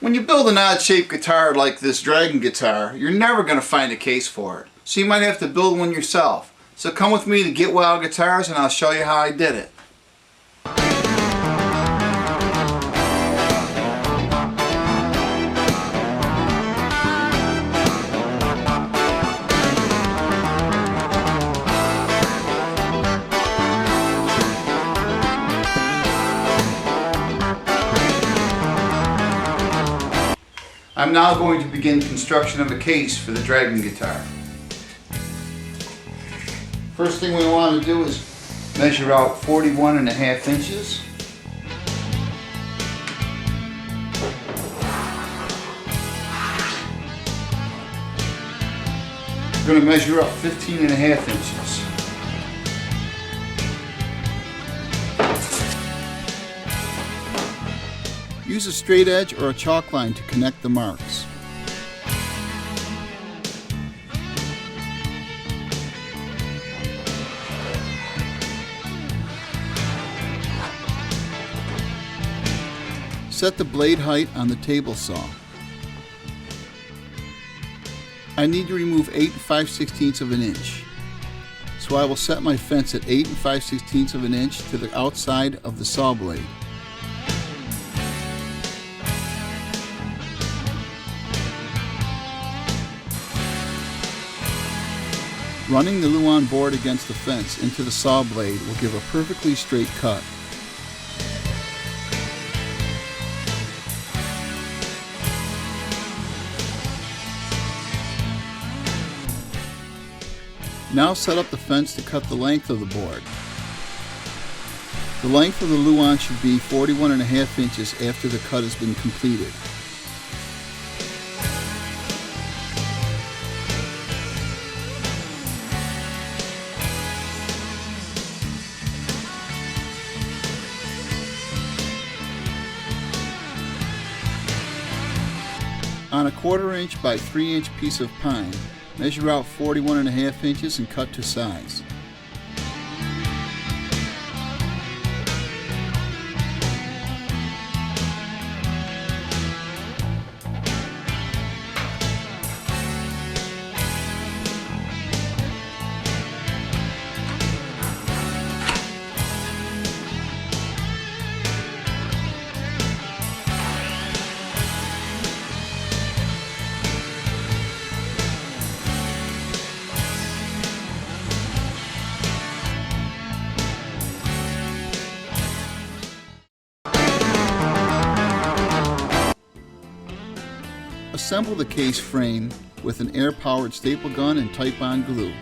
When you build an odd-shaped guitar like this Dragon guitar, you're never going to find a case for it. So you might have to build one yourself. So come with me to Get Wild Guitars and I'll show you how I did it. I'm now going to begin construction of a case for the Dragon guitar. First thing we want to do is measure out 41.5 inches. We're going to measure up 15.5 inches. Use a straight edge or a chalk line to connect the marks. Set the blade height on the table saw. I need to remove 8 5/16 of an inch. So I will set my fence at 8 5/16 of an inch to the outside of the saw blade. Running the Luan board against the fence into the saw blade will give a perfectly straight cut. Now set up the fence to cut the length of the board. The length of the Luan should be 41.5 inches after the cut has been completed. On a 1/4 inch by 3 inch piece of pine, measure out 41.5 inches and cut to size. Assemble the case frame with an air-powered staple gun and Titebond glue.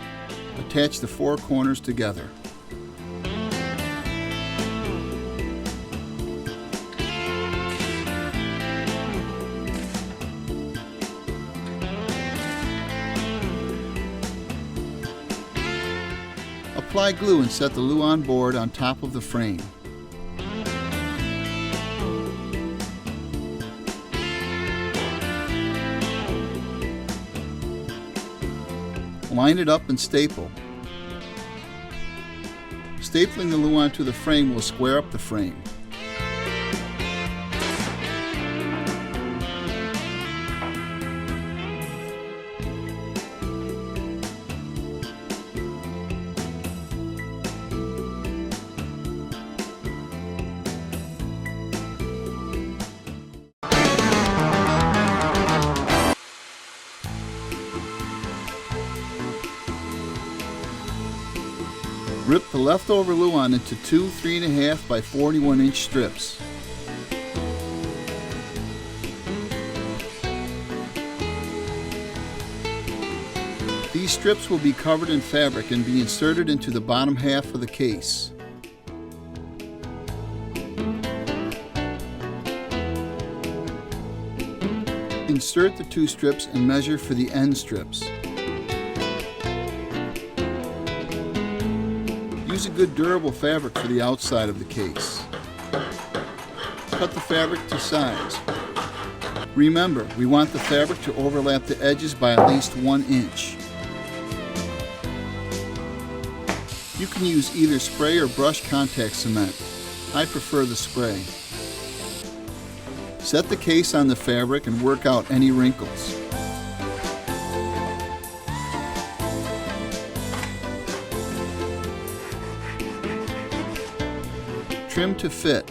Attach the 4 corners together. Apply glue and set the Luan board on top of the frame. Line it up and staple. Stapling the Luan to the frame will square up the frame. Rip the leftover Luan into 2 3.5 by 41 inch strips. These strips will be covered in fabric and be inserted into the bottom half of the case. Insert the 2 strips and measure for the end strips. Use a good durable fabric for the outside of the case. Cut the fabric to size. Remember, we want the fabric to overlap the edges by at least 1 inch. You can use either spray or brush contact cement. I prefer the spray. Set the case on the fabric and work out any wrinkles. Trim to fit.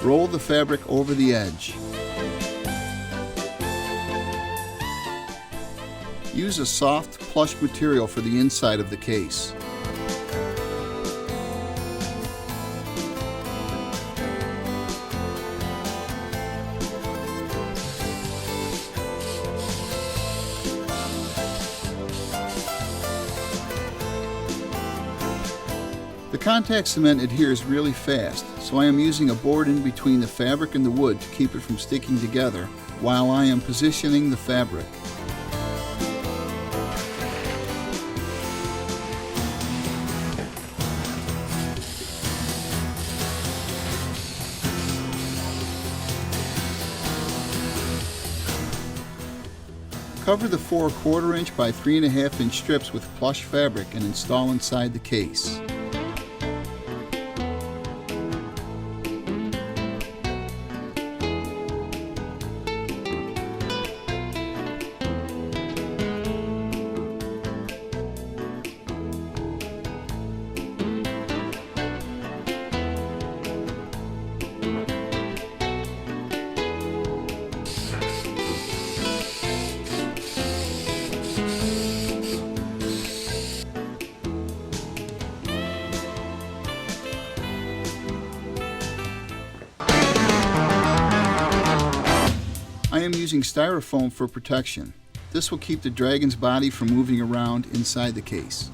Roll the fabric over the edge. Use a soft, plush material for the inside of the case. The contact cement adheres really fast, so I am using a board in between the fabric and the wood to keep it from sticking together while I am positioning the fabric. Cover the 4 1/4 inch by 3 1/2 inch strips with plush fabric and install inside the case. I am using styrofoam for protection. This will keep the dragon's body from moving around inside the case.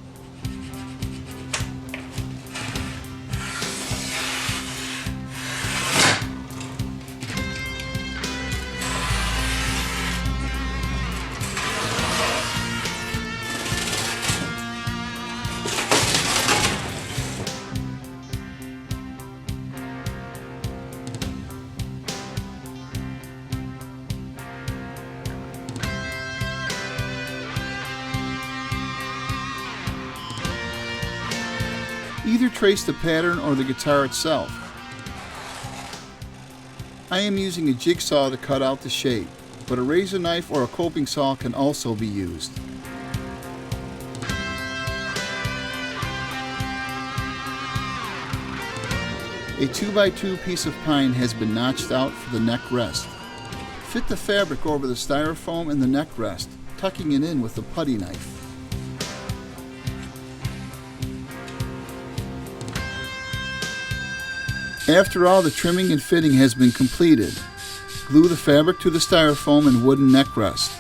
Either trace the pattern or the guitar itself. I am using a jigsaw to cut out the shape, but a razor knife or a coping saw can also be used. A 2x2 piece of pine has been notched out for the neck rest. Fit the fabric over the styrofoam and the neck rest, tucking it in with a putty knife. After all the trimming and fitting has been completed, glue the fabric to the styrofoam and wooden neck rest.